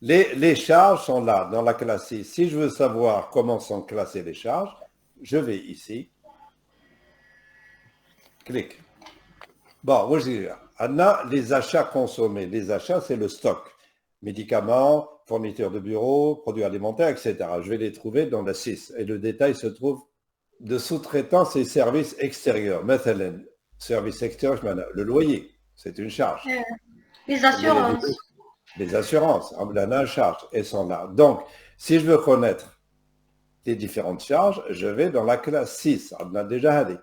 Les charges sont là, dans la classe 6. Si je veux savoir comment sont classées les charges, je vais ici, clic. Bon, moi, je dis, on a les achats consommés. Les achats, c'est le stock. Médicaments, fournitures de bureaux, produits alimentaires, etc. Je vais les trouver dans la 6. Et le détail se trouve de sous-traitance et services extérieurs. Maintenant, service extérieur, le loyer, c'est une charge. Les assurances. Les assurances, on en a une charge, elles sont là. Donc, si je veux connaître les différentes charges, je vais dans la classe 6. On a déjà dit.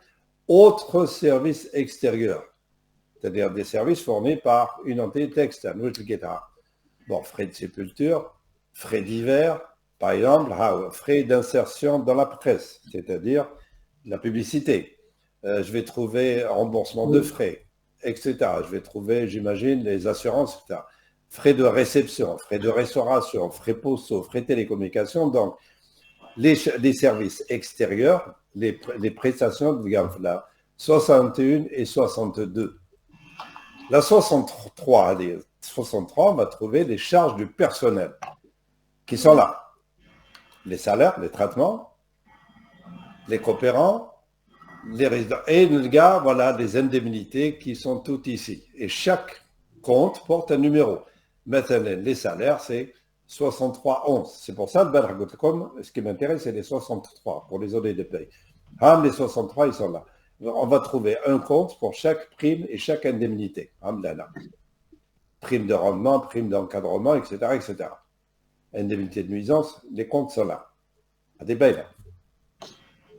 Autres services extérieurs, c'est-à-dire des services fournis par une entité externe. Bon, frais de sépulture, frais divers, par exemple, frais d'insertion dans la presse, c'est-à-dire la publicité. Je vais trouver remboursement de frais, etc. Je vais trouver, j'imagine, les assurances, etc. Frais de réception, frais de restauration, frais postaux, frais de télécommunications. Donc, les services extérieurs, les prestations de gamme là, 61 et 62. La 63, on va trouver les charges du personnel qui sont là. Les salaires, les traitements, les coopérants, les résidents. Et le gars, voilà, les indemnités qui sont toutes ici. Et chaque compte porte un numéro. Maintenant, les salaires, c'est 6311. C'est pour ça, ce qui m'intéresse, c'est les 63 pour les audits de paye. Les 63, ils sont là. On va trouver un compte pour chaque prime et chaque indemnité. Prime de rendement, prime d'encadrement, etc., etc. Indemnité de nuisance, les comptes sont là. Des bails là.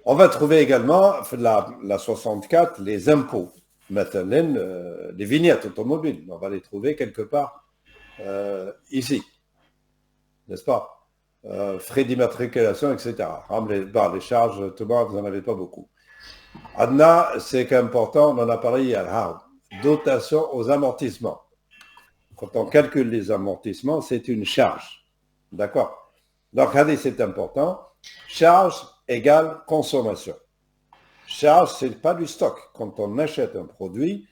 On va trouver également la 64, les impôts. Maintenant, les vignettes automobiles, on va les trouver quelque part ici, n'est-ce pas? Frais d'immatriculation, etc. Les charges, tout le monde, vous n'en avez pas beaucoup. Adna, c'est important, on en a parlé hier, dotation aux amortissements. Quand on calcule les amortissements, c'est une charge. D'accord? Donc, c'est important. Charge égale consommation. Charge, ce n'est pas du stock. Quand on achète un produit,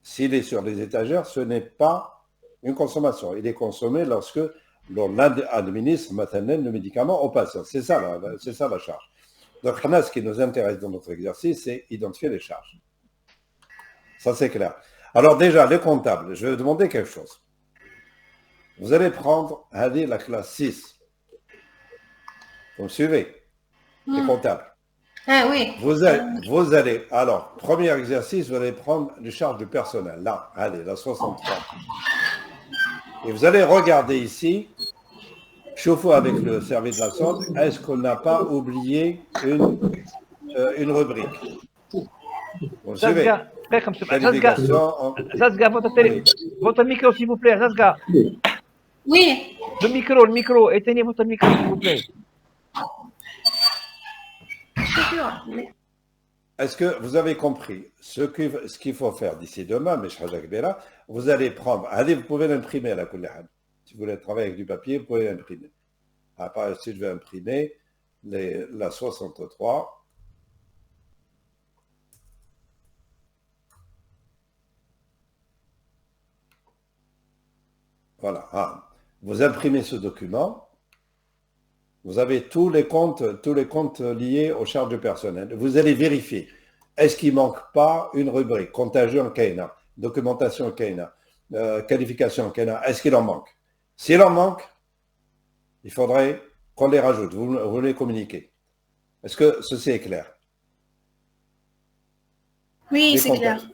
s'il est sur les étagères, ce n'est pas une consommation. Il est consommé lorsque l'on administre maintenant le médicament au patient. C'est ça la charge. Donc, ce qui nous intéresse dans notre exercice, c'est identifier les charges. Ça, c'est clair. Alors déjà, les comptables, je vais vous demander quelque chose. Vous allez prendre la classe 6. Vous me suivez? Les comptables. Oui. Vous allez, alors, premier exercice, vous allez prendre les charges du personnel. Là, la 63. Et vous allez regarder ici, chauffe-vous avec le service de la sonde, est-ce qu'on n'a pas oublié une rubrique? Vous me suivez? Zazga, votre micro, s'il vous plaît, Zazga. Oui. Le micro, éteignez votre micro, s'il vous plaît. Est-ce que vous avez compris ce qu'il faut faire d'ici demain, mais vous allez prendre, vous pouvez l'imprimer à la Kullehan. Si vous voulez travailler avec du papier, vous pouvez l'imprimer. Après, si je vais imprimer la 63, voilà. Vous imprimez ce document. Vous avez tous les comptes liés aux charges du personnel. Vous allez vérifier. Est-ce qu'il ne manque pas une rubrique? Contagion Kaina, documentation Kaina, qualification Kaina. Est-ce qu'il en manque? S'il en manque, il faudrait qu'on les rajoute. Vous les communiquez. Est-ce que ceci est clair? Oui, c'est clair.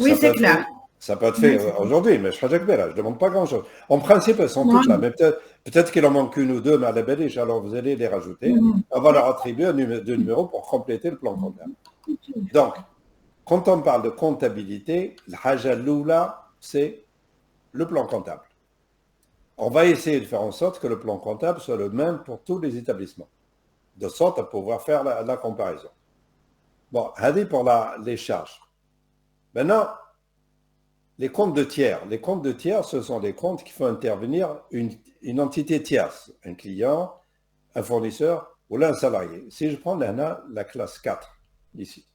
Oui, c'est clair. Ça peut être fait aujourd'hui, mais je ne demande pas grand-chose. En principe, elles sont toutes là, mais peut-être qu'il en manque une ou deux, mais à la belle, alors vous allez les rajouter. On va leur attribuer deux numéros pour compléter le plan comptable. Donc, quand on parle de comptabilité, l'haja loula, c'est le plan comptable. On va essayer de faire en sorte que le plan comptable soit le même pour tous les établissements, de sorte à pouvoir faire la comparaison. Bon, hadi pour les charges. Maintenant, les comptes de tiers. Les comptes de tiers, ce sont des comptes qui font intervenir une entité tierce, un client, un fournisseur ou là un salarié. Si je prends la classe 4, ici,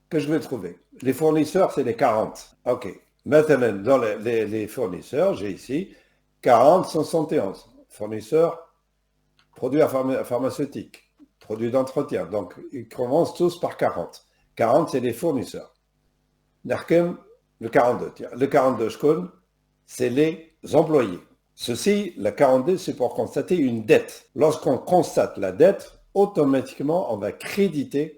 que je vais trouver. Les fournisseurs, c'est les 40. OK. Maintenant, dans les fournisseurs, j'ai ici 4071. Fournisseur, produits pharmaceutiques, produits d'entretien. Donc, ils commencent tous par 40. 40, c'est les fournisseurs. Narkem, le 42. Tiens, le 42, je connais, c'est les employés. Ceci, la 42, c'est pour constater une dette. Lorsqu'on constate la dette, automatiquement, on va créditer,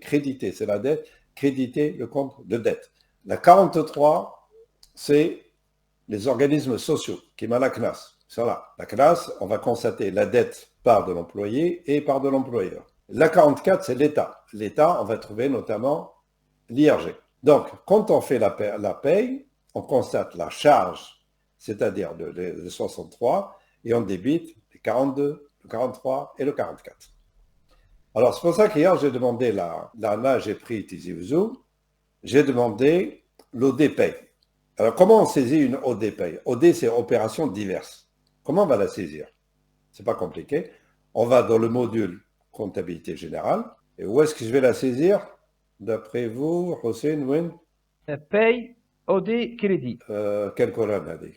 c'est la dette, créditer le compte de dette. La 43, c'est les organismes sociaux, qui m'a la CNAS. C'est là. La CNAS, on va constater la dette par de l'employé et par de l'employeur. La 44, c'est l'État. L'État, on va trouver notamment l'IRG. Donc, quand on fait la paye, on constate la charge, c'est-à-dire le 63, et on débite le 42, le 43 et le 44. Alors, c'est pour ça qu'hier, j'ai demandé là, j'ai pris Tizi Ouzou, j'ai demandé l'OD paye. Alors, comment on saisit une OD paye? OD, c'est opération diverse. Comment on va la saisir? C'est pas compliqué. On va dans le module comptabilité générale. Et où est-ce que je vais la saisir? D'après vous, Hossein, Win? Paye, OD, crédit. Quelle colonne a dit?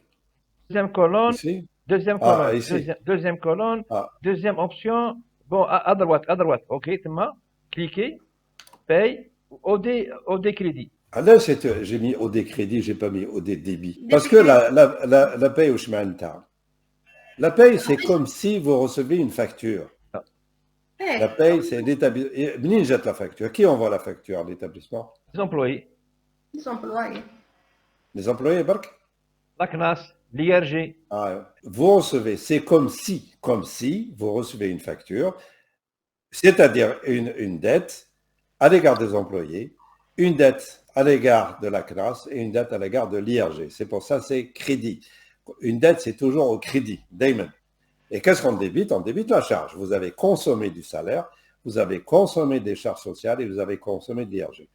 Deuxième colonne. Ici? Deuxième colonne. Ici. Deuxième colonne. Ah. Deuxième option. Bon, à droite. OK, cliquez. Paye, OD crédit. Ah là, j'ai mis OD crédit, j'ai pas mis OD débit. Parce que la paye au chemin de temps. La paye, c'est comme si vous recevez une facture. La paye, c'est l'établissement. Bni jette la facture. Qui envoie la facture à l'établissement? Les employés. Les employés. Les employés, Bark? La CNAS, l'IRG. Vous recevez, c'est comme si vous recevez une facture, c'est-à-dire une dette à l'égard des employés, une dette à l'égard de la CNAS et une dette à l'égard de l'IRG. C'est pour ça c'est crédit. Une dette, c'est toujours au crédit, Damon. Et qu'est-ce qu'on débite? On débite la charge. Vous avez consommé du salaire, vous avez consommé des charges sociales et vous avez consommé de l'IRG.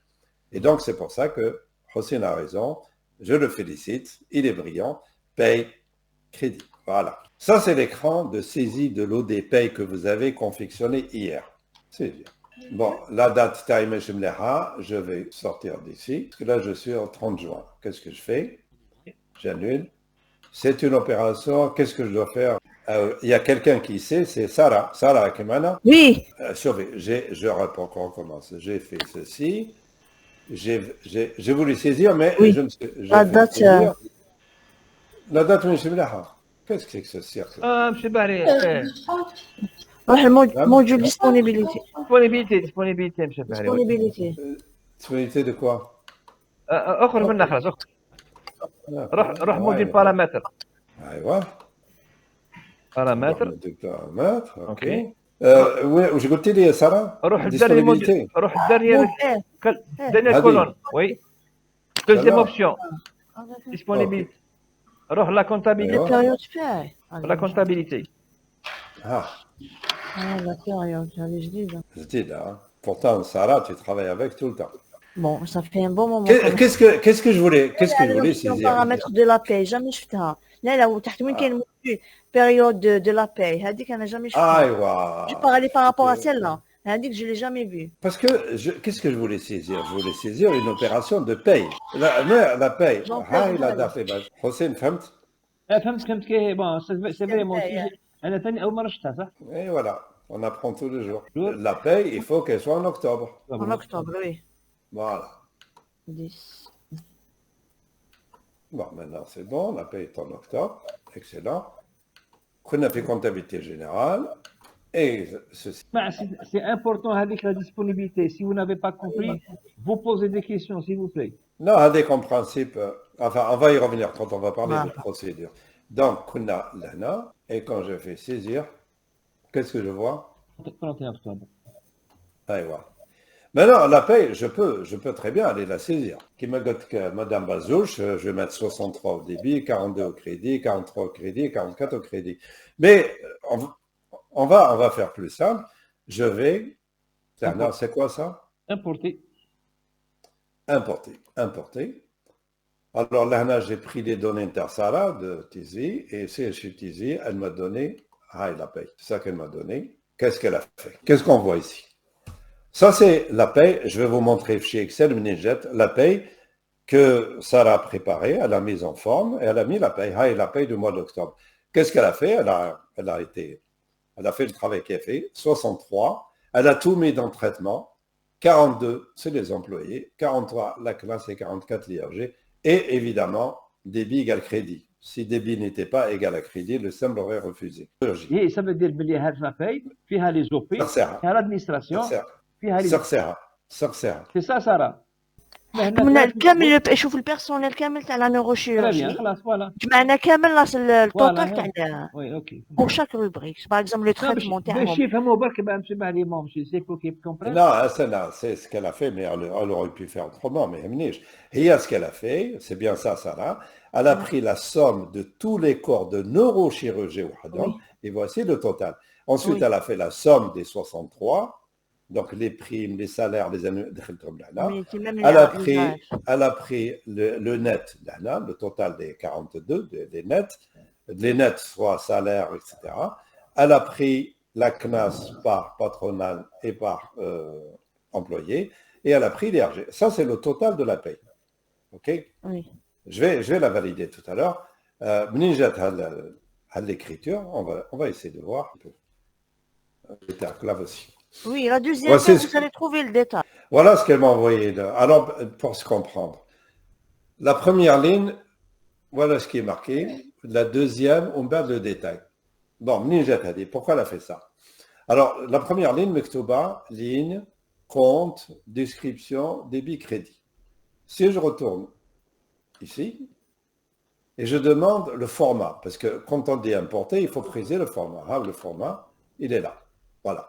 Et donc, c'est pour ça que Hossein a raison. Je le félicite. Il est brillant. Paye, crédit. Voilà. Ça, c'est l'écran de saisie de l'OD paye que vous avez confectionné hier. C'est bien. Bon, la date time, je vais sortir d'ici. Parce que là, je suis au 30 juin. Qu'est-ce que je fais? J'annule. C'est une opération. Qu'est-ce que je dois faire? Il y a quelqu'un qui sait, c'est Sarah. Sarah Akimana. Oui. Je réponds qu'on commence. J'ai fait ceci. J'ai voulu saisir, mais oui. je me suis. La date. La date, qu'est-ce que c'est que ce cirque? M. Bahri. Module disponibilité. Disponibilité, M. Bahri. Disponibilité. Disponibilité de quoi? اخرج منها خلاص اخرج. روح موديل بارامتر. ايوه. بارامتر. اوكي. وش قلت لي يا ساره؟ روح الدرجه كولون. وي. Deuxième option. Disponibilité. روح la comptabilité. La comptabilité. La période, j'avais dit. Je dis là. Pourtant, Sarah, tu travailles avec tout le temps. Bon, ça fait un bon moment. Qu'est-ce que je voulais saisir? Paramètres de la paye, jamais je fais ça. Là, où tu as une période de la paye, elle dit qu'elle n'a jamais fait. Je parlais par rapport à celle-là. Elle dit que je ne l'ai jamais vue. Parce que, qu'est-ce que je voulais saisir? Je voulais saisir une opération de paye. La paye. Hossein, فهمت؟ فهمت كي bon c'est vraiment انا ثاني اول مره شفتها صح؟ Et voilà, on apprend tous les jours. La paye, il faut qu'elle soit en octobre. En octobre, oui. Voilà. 10. Bon, maintenant c'est bon, la paye est en octobre. Excellent. On a fait comptabilité générale. Et ceci. C'est important avec la disponibilité. Si vous n'avez pas compris, vous posez des questions, s'il vous plaît. Non, avec un principe. Enfin, on va y revenir quand on va parler de procédure. Donc, on a l'ANA, et quand je fais saisir, qu'est-ce que je vois? 31 octobre. Ah, voilà. Maintenant, la paye, je peux très bien aller la saisir. Qui me dit que Madame Bazouche, je vais mettre 63 au débit, 42 au crédit, 43 au crédit, 44 au crédit. Mais on va faire plus simple. Je vais. C'est quoi ça? Importer. Alors là, j'ai pris les données Intersara de Tizi, et c'est chez Tizi, elle m'a donné, la paye. C'est ça qu'elle m'a donné. Qu'est-ce qu'elle a fait? Qu'est-ce qu'on voit ici? Ça, c'est la paye. Je vais vous montrer chez Excel, la paye que Sarah a préparée, elle a mise en forme, et elle a mis la paye du mois d'octobre. qu'est-ce qu'elle a fait? Elle a fait le travail qu'elle a fait, 63, elle a tout mis dans le traitement, 42, c'est les employés, 43, la classe et 44, l'IRG, et évidemment, débit égale crédit. Si débit n'était pas égal à crédit, le SEM l'aurait refusé. Et ça veut dire que la paye, فيها les OP, فيها l'administration, فيها les... C'est ça, Sarah. كامل شوف البيرسونيل كامل تاع لا نيوروشيرورجي خلاص فوالا جمعنا كامل التوتال تاع وي اوكي pour chaque rubrique باغ اكزومبل لو تريتمون تاعهم باش يفهموا برك باش نشبه لي مون سي بو كي كومبرين Non, c'est ce qu'elle a fait, mais elle aurait pu faire autrement, mais Hier, ce qu'elle a fait, c'est bien ça, Sarah, elle a pris la somme de tous les corps de neurochirurgie, et voici le total. Ensuite, elle a fait la somme des 63, donc les primes, les salaires, les annuels, elle a pris le net, le total des 42, des nets, les nets, soit salaire, etc. Elle a pris la CNAS par patronale et par employé, et elle a pris l'IRG. Ça, c'est le total de la paye. OK? Oui. Je vais la valider tout à l'heure. Mninjat à l'écriture, on va essayer de voir un peu. Là aussi. Oui, la deuxième, vous allez trouver le détail. Voilà ce qu'elle m'a envoyé. Alors, pour se comprendre. La première ligne, voilà ce qui est marqué. La deuxième, on perd le détail. Bon, Mninjat a dit, pourquoi elle a fait ça? Alors, la première ligne, Mektuba, ligne, compte, description, débit, crédit. Si je retourne ici, et je demande le format, parce que quand on dit importer, il faut préciser le format. Ah, le format, il est là. Voilà.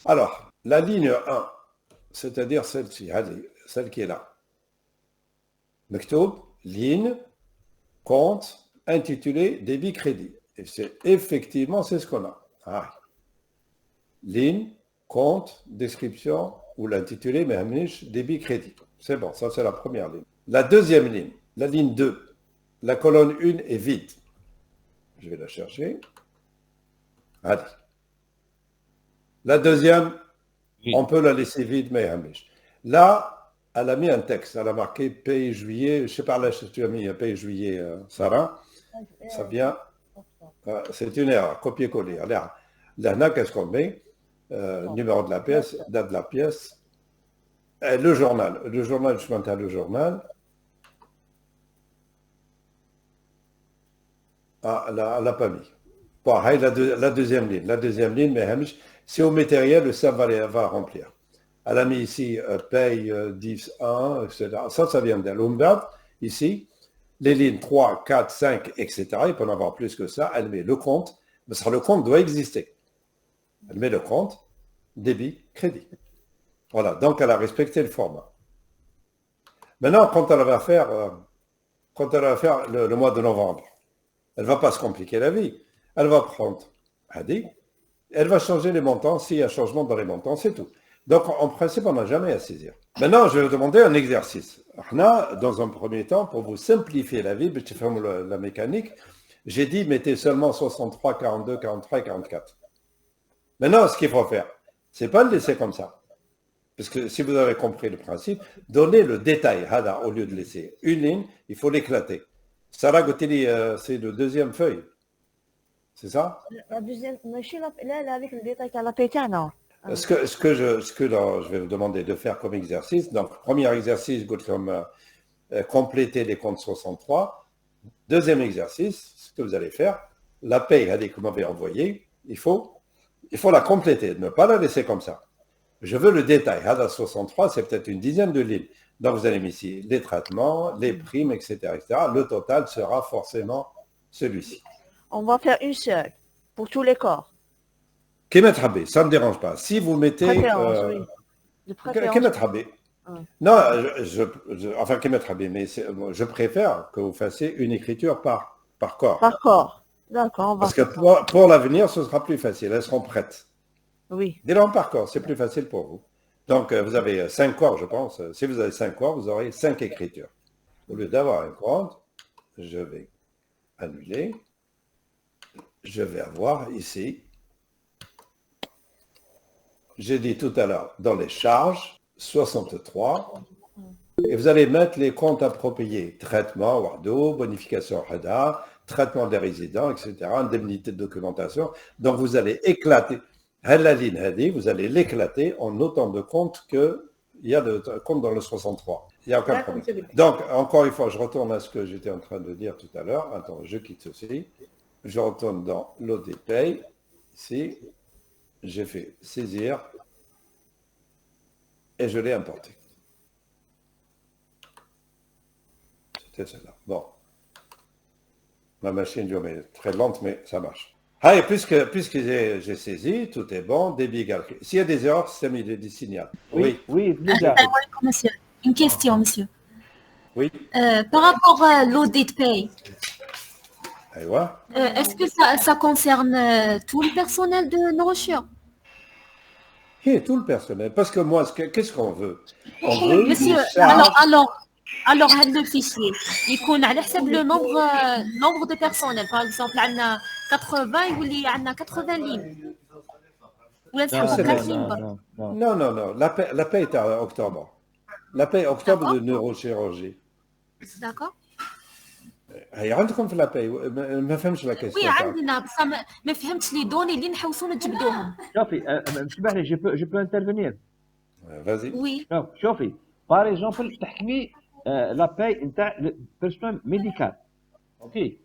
Alors, la ligne 1, c'est-à-dire celle-ci, celle qui est là. Mektoub, ligne, compte, intitulé, débit, crédit. Et c'est effectivement, c'est ce qu'on a. Ah. Ligne, compte, description, ou l'intitulé, Mehamish, débit, crédit. C'est bon, ça c'est la première ligne. La deuxième ligne, la ligne 2, la colonne 1 est vide. Je vais la chercher. Allez. La deuxième, on peut la laisser vide, mais là, elle a mis un texte. Elle a marqué paye juillet. Je ne sais pas là si tu as mis paye juillet, Sarah. Ça vient. C'est une erreur, copier-coller. Là, qu'est-ce qu'on met? Numéro de la pièce, date de la pièce. Le journal, je maintiens le journal. Ah, elle n'a pas mis. Bon, la deuxième ligne, mais c'est au matériel, le SAP va remplir. Elle a mis ici paye 10.1, etc. Ça vient d'elle. Ici, les lignes 3, 4, 5, etc. Il peut en avoir plus que ça. Elle met le compte. Le compte doit exister. Elle met le compte, débit, crédit. Voilà, donc elle a respecté le format. Maintenant, quand elle va faire le mois de novembre, elle ne va pas se compliquer la vie. Elle va prendre Hadi, elle va changer les montants, s'il y a changement dans les montants, c'est tout. Donc, en principe, on n'a jamais à saisir. Maintenant, je vais vous demander un exercice. Dans un premier temps, pour vous simplifier la vie, je fais la mécanique, j'ai dit, mettez seulement 63, 42, 43 et 44. Maintenant, ce qu'il faut faire, ce n'est pas le laisser comme ça. Parce que si vous avez compris le principe, donnez le détail, au lieu de laisser une ligne, il faut l'éclater. Sarah Goteli, c'est le deuxième feuille. C'est ça? La deuxième, là, avec le détail à la pétane, non. Ce que je vais vous demander de faire comme exercice, donc premier exercice, comme compléter les comptes 63. Deuxième exercice, ce que vous allez faire, la paye, que vous m'avez envoyée, il faut la compléter, ne pas la laisser comme ça. Je veux le détail. Hada 63, c'est peut-être une dizaine de lignes. Donc vous allez mettre ici les traitements, les primes, etc., etc. Le total sera forcément celui-ci. On va faire une seule pour tous les corps. Kemet ça ne me dérange pas. Si vous mettez... Préférence, oui. Kemet Non, enfin Kemet mais je préfère que vous fassiez une écriture par corps. Par corps. D'accord, on va Parce que pour l'avenir, ce sera plus facile. Elles seront prêtes. Oui. Dis-le par corps, c'est plus facile pour vous. Donc, vous avez 5 corps, je pense. Si vous avez 5 corps, vous aurez 5 écritures. Au lieu d'avoir un compte, je vais annuler. Je vais avoir ici, j'ai dit tout à l'heure, dans les charges, 63. Et vous allez mettre les comptes appropriés. Traitement, Wardo, bonification Hada, traitement des résidents, etc., indemnité de documentation. Donc, vous allez éclater. La ligne, vous allez l'éclater en autant de comptes qu'il y a de comptes dans le 63. Il n'y a aucun problème. Donc, encore une fois, je retourne à ce que j'étais en train de dire tout à l'heure. Attends, je quitte ceci. Je retourne dans l'ODPay. Ici, j'ai fait saisir et je l'ai importé. C'était cela. Bon. Ma machine est très lente, mais ça marche. Ah, et puisque j'ai saisi, tout est bon, débit égal. S'il y a des erreurs, le système il les signale. Oui, déjà. Monsieur. Une question, monsieur. Oui. Par rapport à l'audit pay, est-ce que ça concerne tout le personnel de Nourriture? Et tout le personnel. Parce que moi, qu'est-ce qu'on veut? On veut monsieur, alors le fichier, il connaît على حسب le nombre de personnel. Par exemple, on a 80 يولي عندنا 80 lignes. Ou est-ce que 4 lignes? Non. La paie est à octobre. La paie octobre de neurochirurgie. D'accord. هي عندكم في la paie. ما فهمش la question. Oui, عندنا بس ما فهمتش لي دوني اللي نحوسوا نجبدوهم. شوفي اسمح لي je peux intervenir. Vas-y. Oui. شوفي par exemple تحكمي la paie نتاع البيرسونال ميديكال. اوكي.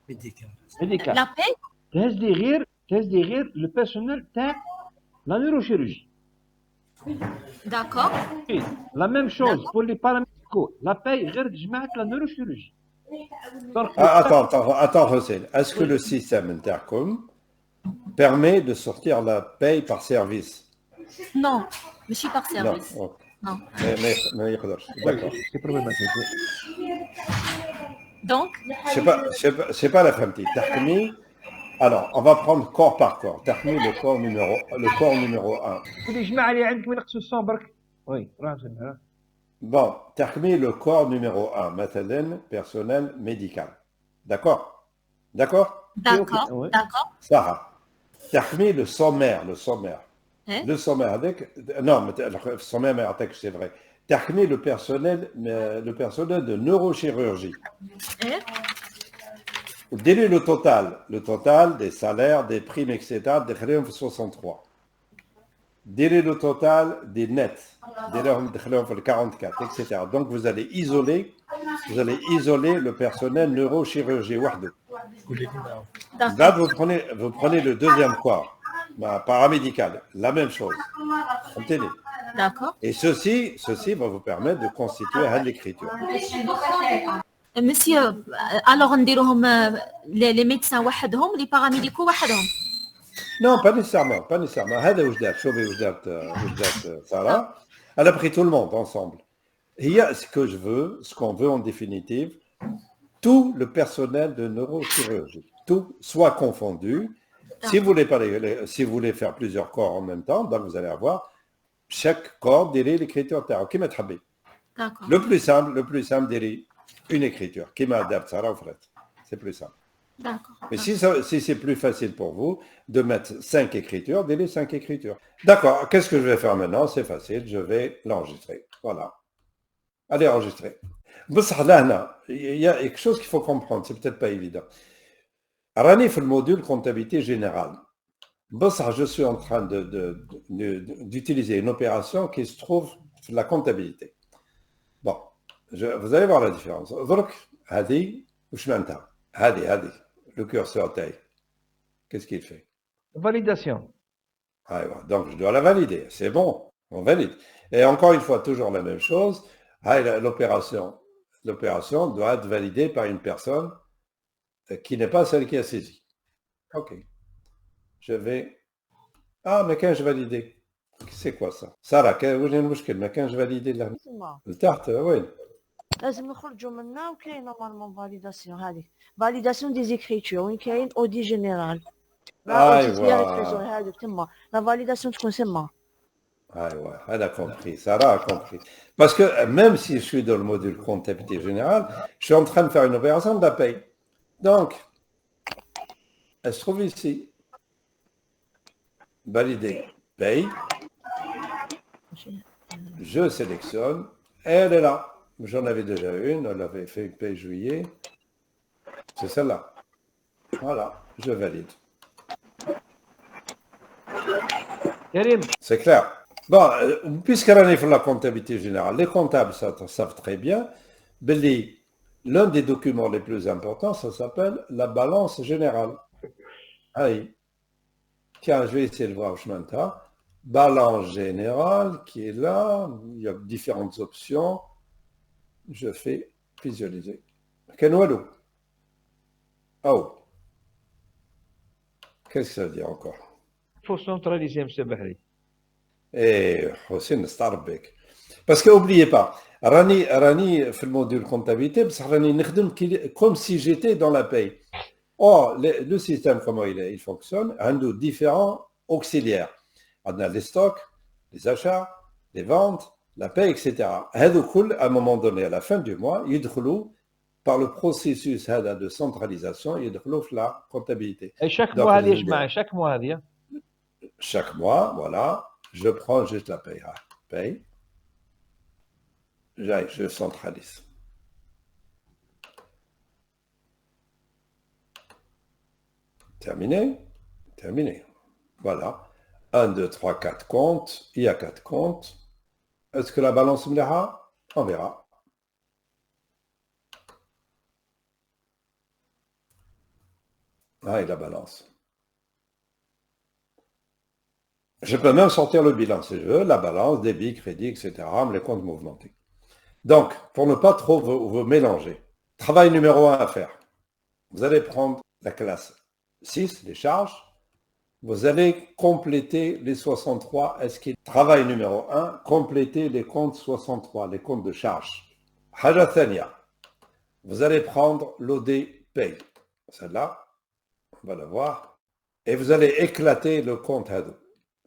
ميديكال. La paie? تهز لي غير le personnel تاع la neurochirurgie. D'accord. Oui. La même chose pour les paramédicaux. La paie غير تجمعك la neurochirurgie. Attends, Hossein. Est-ce que le système Intercom permet de sortir la paye par service? Non, je suis par service. Non. Mais d'accord. C'est problématique. Donc? Je sais pas la femme. Tahkmi. Alors, on va prendre corps par corps. Tahkmi, le corps numéro 1. Oui, Bon, Tahkmi, le corps numéro 1. Mathalan, personnel médical. D'accord? D'accord. Sarah. Tahkmi, le sommaire. Le sommaire avec... Non, le sommaire avec, c'est vrai. Tahkmi, le personnel de neurochirurgie. Délai le total des salaires, des primes, etc. Des 63. Délai le total des nets, des 44, etc. Donc vous allez isoler le personnel neurochirurgie. Là, vous prenez le deuxième corps, paramédical, la même chose. D'accord. Et ceci va vous permettre de constituer l'écriture. Monsieur, alors نديروهم les médecins وحدهم les paramédicaux وحدهم. Non, pas nécessairement. هذا وجدات Sarah. Elle a pris tout le monde ensemble. Il y a ce qu'on veut en définitive, tout le personnel de neurochirurgie, tout soit confondu. Si vous voulez faire plusieurs corps en même temps, donc vous allez avoir chaque corps délai l'écriture تاعو كيما تحبي. D'accord. Le plus simple délai une écriture كيما دارت Sarah وفرات. C'est plus simple. D'accord. Mais si c'est plus facile pour vous de mettre 5 écritures, délai 5 écritures. D'accord, qu'est-ce que je vais faire maintenant? C'est facile, je vais l'enregistrer. Voilà. Allez, enregistrer. Il y a quelque chose qu'il faut comprendre, c'est peut-être pas évident. Rani fait le module comptabilité générale. Je suis en train d'utiliser une opération qui se trouve sur la comptabilité. Bon, vous allez voir la différence. Le curseur taille. Qu'est-ce qu'il fait? Validation. Donc, je dois la valider. C'est bon, on valide. Et encore une fois, toujours la même chose. L'opération doit être validée par une personne qui n'est pas celle qui a saisi. OK. Je vais... mais quand je validé? C'est quoi ça? Sarah, mais quand je validé le tarte, oui. لازم نخرجوا منها وكاين نورمالمون فاليداسيون هذيك فاليداسيون دي زيكريتور وين كاين اودي جينيرال هذوك تما لا فاليداسيون تكون تما. Elle a compris, Sarah a compris. Parce que même si je suis dans le module comptabilité générale, je suis en train de faire une opération de la paye. Donc, elle se trouve ici. Valider paye. Je sélectionne. Elle est là. J'en avais déjà une, elle avait fait une paye juillet. C'est celle-là. Voilà, je valide. C'est clair. Bon, puisqu'on est sur la comptabilité générale, les comptables savent très bien, l'un des documents les plus importants, ça s'appelle la balance générale. Allez. Tiens, je vais essayer de voir chemin de temps. Balance générale qui est là. Il y a différentes options. Je fais visualiser. Kenwalou. Oh. Qu'est-ce que ça veut dire encore? Il faut centraliser, M. Bahri. Eh, Hossein Starbek. Parce que n'oubliez pas, Rani, fait le module comptabilité, comme si j'étais dans la paye. Or, le système, comment il fonctionne, a différents auxiliaires. On a les stocks, les achats, les ventes, la paie, etc. À un moment donné, à la fin du mois, par le processus de centralisation, il la comptabilité. Et chaque mois, voilà, je prends juste la paye. Paye. Je centralise. Terminé. Voilà. 1, 2, 3, 4 comptes. Il y a 4 comptes. Est-ce que la balance me l'ira? On verra. Ah, et la balance. Je peux même sortir le bilan si je veux, la balance, débit, crédit, etc., les comptes mouvementés. Donc, pour ne pas trop vous mélanger, travail numéro 1 à faire. Vous allez prendre la classe 6, les charges. Vous allez compléter les 63. Travail numéro 1, compléter les comptes 63, les comptes de charge. Haja Thania. Vous allez prendre l'OD Pay. Celle-là, on va la voir. Et vous allez éclater le compte Hadou.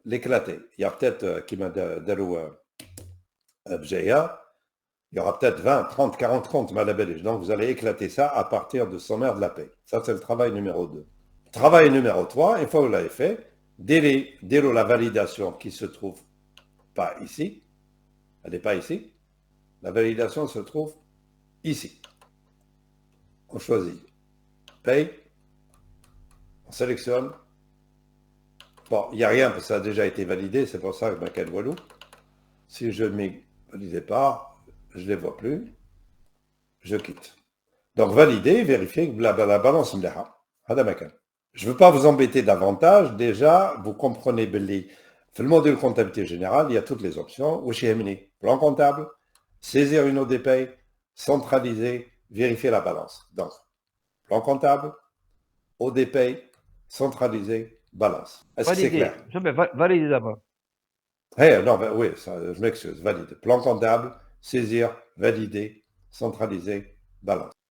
L'éclater. Il y a peut-être qui m'a dalou Bjaya. Il y aura peut-être 20, 30, 40 comptes malabelés. Donc vous allez éclater ça à partir de sommaire de la paie. Ça, c'est le travail numéro 2. Travail numéro 3, une fois que vous l'avez fait, dès la validation qui se trouve pas ici, elle n'est pas ici, la validation se trouve ici. On choisit paye, on sélectionne. Bon, il n'y a rien parce que ça a déjà été validé, c'est pour ça que ma Walou. Si je ne m'y valide pas, je ne les vois plus, je quitte. Donc valider, vérifier que la balance me l'a. Je ne veux pas vous embêter davantage. Déjà, vous comprenez, Belli, dans le module comptabilité générale, il y a toutes les options. Plan comptable, saisir une ODP, centraliser, vérifier la balance. Donc, plan comptable, ODP, centraliser, balance. Est-ce que c'est clair? Valider d'abord. Non, oui, je m'excuse. Valide. Plan comptable, saisir, valider, centraliser, balance.